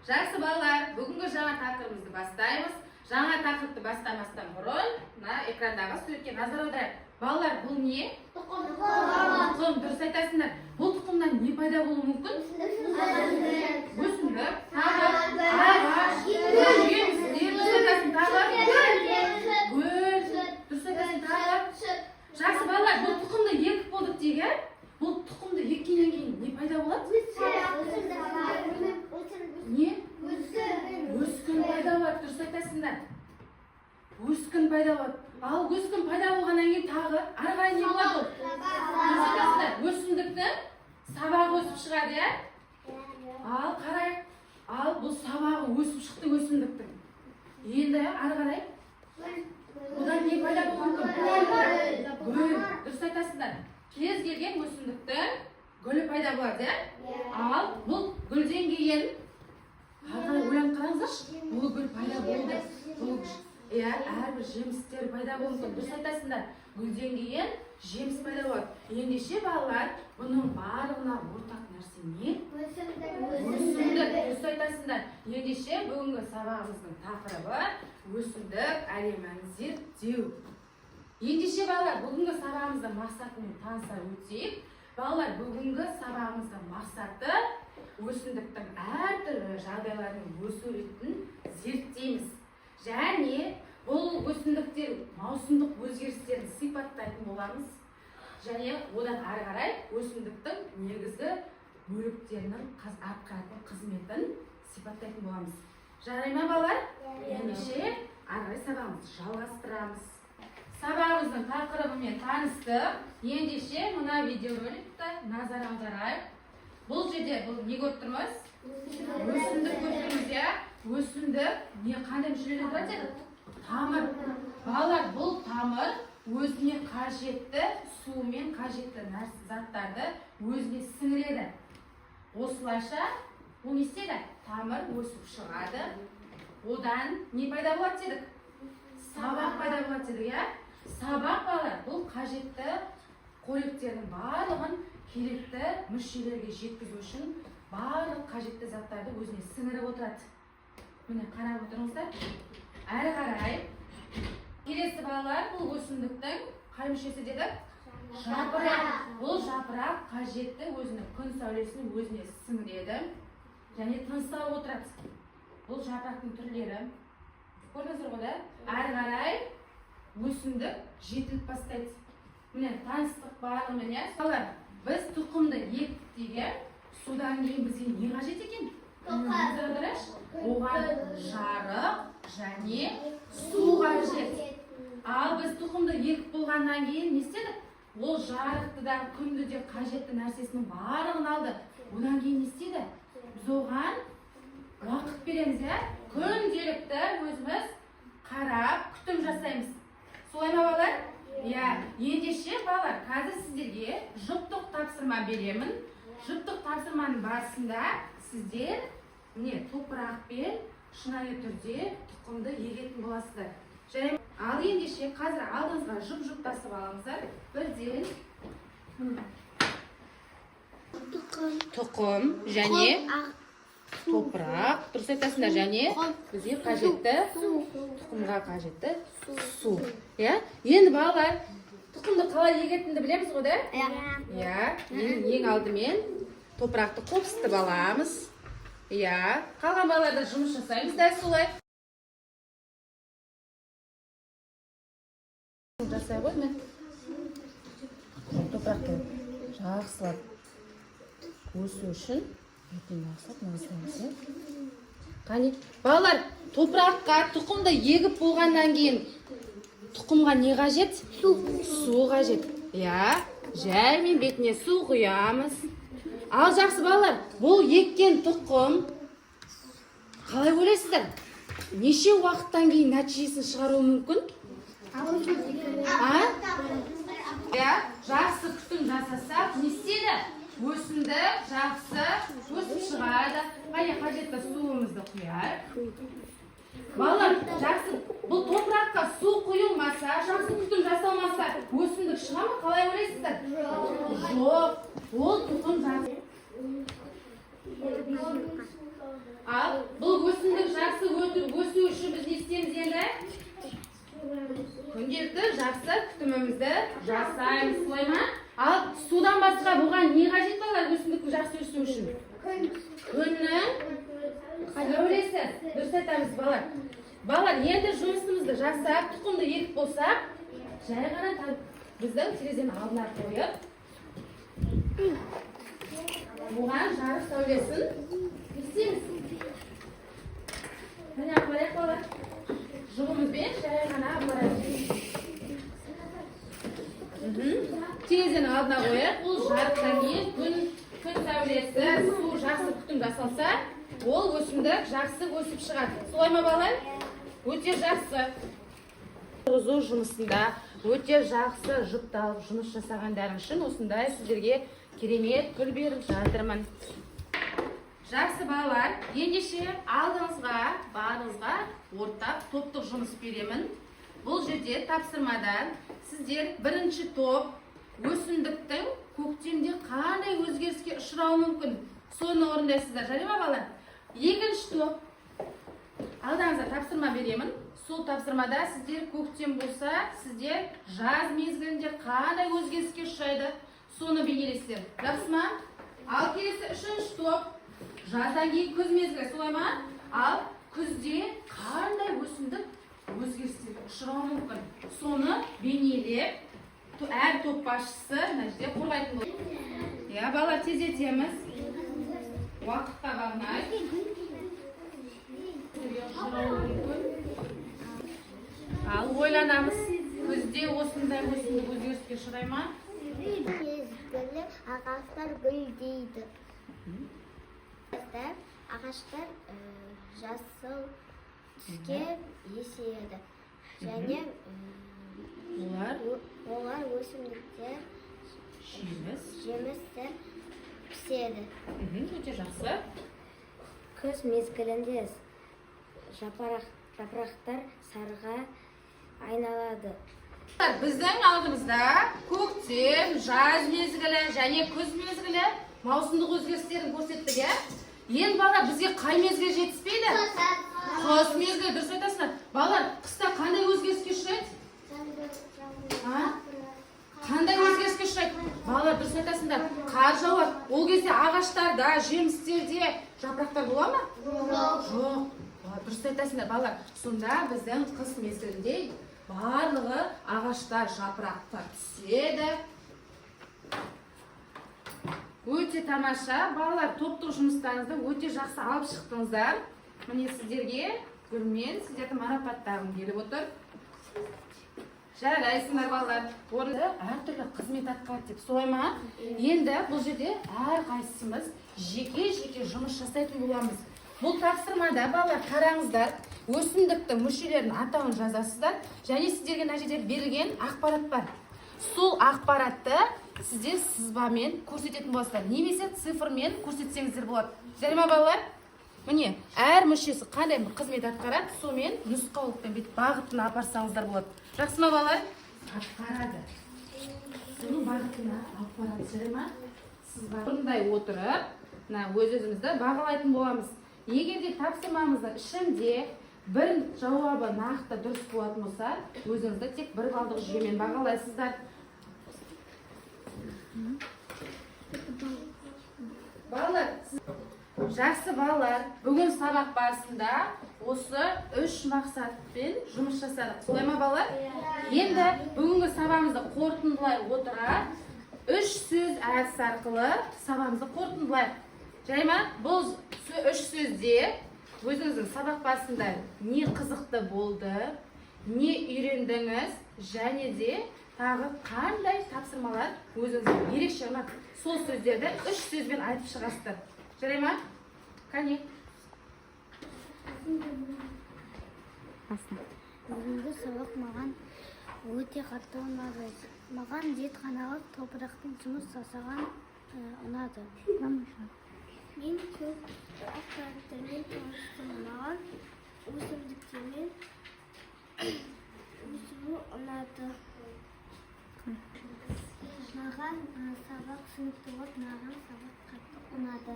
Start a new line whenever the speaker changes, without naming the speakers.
Жақсы балалар, бүгінгі жаңа тақырыбымызды бастаймыз. Жаңа тақырыпты бастамастан бұрын, экрандағы суретке назар аударайық. Балалар, бұл не? Тұқым. Дұрыс айтасыңдар. Бұл тұқымнан не пайда болуы мүмкін? Өсімдік, тағы, ағаш, жеміс, дұрыс айтасың, тағы, гүл, дұрыс айтасың, тағы. Жақсы балалар, бұл тұқымды екіп болдық дейік, бұл тұқымды еккеннен кейін не пайда болады? Не? Өскін пайда болады, дұрыс айтасыңдар. Өскін пайда болады. Ал өскін пайда болғаннан кейін тағы ары қарай не болады ол? Дұрыс айтасыңдар. Өсімдіктің сабағы өсіп шығады, иә? Ал қарай. Ал бұл сабағы өсіп шықты өсімдіктің. Енді ары қарай. Одан не пайда болуы мүмкін? Гүл, дұрыс айтасыңдар. Кез келген өсімдіктің гүлі пайда болады, иә? Ал бұл гүлден кейін ойланып қараңыздаршы, бұл гүл пайда болды. Әрбір жемістер пайда болуы мүмкін. Дұрыс айтасыңдар. Гүлден кейін жеміс пайда болады. Ендеше балалар, бұның барлығына ортақ нәрсе не? Өсімдік. Дұрыс айтасыңдар. Ендеше бүгінгі сабағымыздың тақырыбы өсімдік әлемін зерттеу. Ендеше балалар, бүгінгі сабағымыздың мақсатымен таныса өтейік. Балалар, бүгінгі сабағымыздың мақсаты өсімдіктің әртүрлі жағдайларының өсу ретін зерттейміз. Және бұл өсімдіктер маусымдық өзгерістерін сипаттайтын боламыз. Және одан ары қарай өсімдіктің негізгі бөліктерінің атқаратын қызметін сипаттайтын боламыз. Жарай ма балалар? Ендеше ары қарай сабағымызды жалғастырамыз. Сабағымыздың тақырыбымен таныстық. Ендеше мына видеороликті назар аударайық. Бұл жерде не көріп тұрмыз? Өсімдік көріп тұрмыз, иә? Өсімдік қандай мүшелерден тұрады еді? Тамыр. Балалар, бұл тамыр өзіне қажетті су мен қажетті заттарды өзіне сіңіреді. Осылайша бұл не істейді? Тамыр өсіп шығады. Одан не пайда болады дедік? Сабақ пайда болады дедік, иә? Сабақ балалар, бұл қажетті қоректердің барлығын керекті мүшелерге жеткізу үшін барлық қажетті заттарды өзіне сіңіріп отырады. Міне қарап отырыңыздар. Әрі қарай. Келесі балалар, бұл өсімдіктің қай мүшесі дедік? Жапырақ. Бұл жапырақ қажетті өзінің күн сәулесін өзіне сіңіреді және тыныс алып отырады. Бұл жапырақтың түрлері. Көрдіңіздер ғой, да? Әрі қарай өсімдік жетіліп бастайды. Міне таныстық барлығымен, иә? Балалар, біз тұқымды ектік деген, содан кейін бізге не қажет екен? Оған жарық және су қажет. Ал біз тұқымды егіп болғаннан кейін не істедік? Ол жарықты да, күнді де қажетті нәрсесінің барлығын алды. Одан кейін не істеді? Біз оған уақыт береміз, иә? Күнделікті өзіміз қарап, күтім жасаймыз. Солай ма балалар? Ендеше балалар, қазір сіздерге жұптық тапсырма беремін. Жұптық тапсырманың барысында сіздер топырақпен шынайы түрде тұқымды егетін боласыздар. Ал ендеше қазір алдыңызға жұп-жұп тасып алыңыздар. Бірден тұқым және топырақ, дұрыс айтасыңдар, және бізге қажетті тұқымға қажетті су. Енді балалар, тұқымды қалай егетінді білеміз ғой, да? Ең алдымен топырақты қопсытып аламыз. Қалған балаларда жұмыс жасаймыз, дәл солай. Жасай ғой, мен топырақты жақсылап өсу үшін балалар, топыраққа тұқымды егіп болғаннан кейін тұқымға не қажет? Су қажет. Жаймен бетіне су құямыз. Ал жақсы балалар, бұл еккен тұқым қалай ойлайсыздар? Неше уақыттан кейін нәтижесін шығаруы мүмкін? Жақсы күтім жасасақ, не істейді? Өсімдік жақсы өсіп шығады. Қажетті суымызды құяйық. Балалар, жақсы, бұл топыраққа су құйылмаса, жақсы күтім жасалмаса, өсімдік шыға ма? Қалай ойлайсыздар? Жоқ, ол тұқым жақсы. Ал бұл өсімдік жақсы өсу үшін біз не істейміз енді? Күнделікті жақсы күтімімізді жасаймыз, солай ма? Ал судан басқа бұған не қажет балалар өсімдіктің жақсы өсу үшін? Күннің сәулесі. Дұрыс айтамыз балалар. Балалар, енді жұмысымызды жасап, тұқымды егіп болсақ, жай ғана біздің терезенің алдына қойып, бұған жарық сәулесін істейміз. Міне апарайық балалар. Жұғымызбен жай ғана апарайық. Терезенің алдына қойып, бұл жарықтан кейін күн сәулесі, су жақсы күтім жасалса, ол өсімдік жақсы өсіп шығады. Солай ма балалар? Өте жақсы. Тұрғызу жұмысында өте жақсы жұпталып жұмыс жасағандарың үшін осындай сіздерге керемет гүл беріп жатырмын. Жақсы балалар, ендеше барыңызға ортақ топтық жұмыс беремін. Бұл жерде тапсырмада сіздер бірінші топ өсімдіктің көктемде қандай өзгеріске ұшырауы мүмкін? Соны орындайсыздар, жарай ма балалар? Екінші топ алдыңызға тапсырма беремін. Сол тапсырмада сіздер көктем болса, сіздер жаз мезгілінде қандай өзгеріске ұшырайды? Соны бейнелесіздер. Жақсы ма? Ал келесі үшінші топ жаздан кейін күз мезгілі, солай ма? Ал күзде қандай өсімдік өзгерістерге ұшырауы мүмкін? Соны бейнелеп, әр топ басшысы мына жерде қорғайтын болады. Иә, балалар, тездетеміз. Уақытқа бағынайық. Ал ойланамыз. Күзде осындай өсімдік өзгеріске ұшырай ма?
Мезгілі ағаштар гүлдейді. Ағаштар жасыл түске еседі. Және олар өсімдіктер жемістер піседі.
Өте жақсы.
Күз мезгілінде жапырақтар сарыға айналады.
Біздің алдымызда көктем, жаз мезгілі және күз мезгілі маусымдық өзгерістерін көрсеттік, иә? Енді балалар, бізге қай мезгіл жетіспейді? Қыс мезгілі, дұрыс айтасыңдар. Балалар, қыста қандай өзгеріске ұшырайды? Қандай өзгеріске ұшырайды? Балалар, дұрыс айтасыңдар. Қар жауады. Ол кезде ағаштарда, жемістерде жапырақтар бола ма? Жоқ. Дұрыс айтасыңдар, балалар. Сонда біздің қыс мезгілінде барлығы ағаштар, жапырақтар түседі. Өте тамаша. Балалар, топтық жұмыстарыңызды өте жақсы алып шықтыңыздар. Міне сіздерге гүлмен сіздерді марапаттағым келіп отыр. Жарайсыңдар балалар. Орында әртүрлі қызмет атқарады деп, солай ма? Енді бұл жерде әрқайсымыз жеке жұмыс жасайтын боламыз. Бұл тапсырмада балалар қараңыздар, өсімдіктің мүшелерінің атауын жазасыздар, және сіздерге мына жерде берілген ақпарат бар. Сол ақпаратты сіздер сызбамен көрсететін боласыздар, немесе цифрмен көрсетсеңіздер болады. Жарай ма балалар? Міне, әр мүшесі қандай қызмет атқарады, сомен нұсқаулықпен бет бағытына апарсаңыздар болады. Жақсы ма балалар? Атқарады. Соның бағытына алып барады, жарай ма? Орындай отырып, өз-өзімізді бағалайтын боламыз. Егерде тапсырмамыздың ішінде бір жауабы нақты дұрыс болатын болса, өзіңізді тек бір балдық жүйемен бағалайсыздар. Балалар, жақсы балалар, бүгін сабақ барысында осы 3 мақсатпен жұмыс жасадық. Солай ма балалар? Енді бүгінгі сабағымызды қорытындылай отыра, 3 сөз әдісі арқылы сабағымызды қорытындылайық. Жарай ма? Бұл 3 сөзде өзіңіздің сабақ барысында не қызықты болды, не үйрендіңіз, және де тағы қандай тапсырмалар өзіңізге ерекше ұнады. Сол сөздерді 3 сөзбен айтып шығасыздар. Жарай ма? Қане?
Бүгінгі сабақ маған өте қатты ұнады. Маған зертханалық топырақпен жұмыс жасаған ұнады. Мен көп ақпараттармен таныстым. Маған өсімдіктермен өсуі ұнады. Маған сабақ түсінікті болып, маған сабақ қатты ұнады.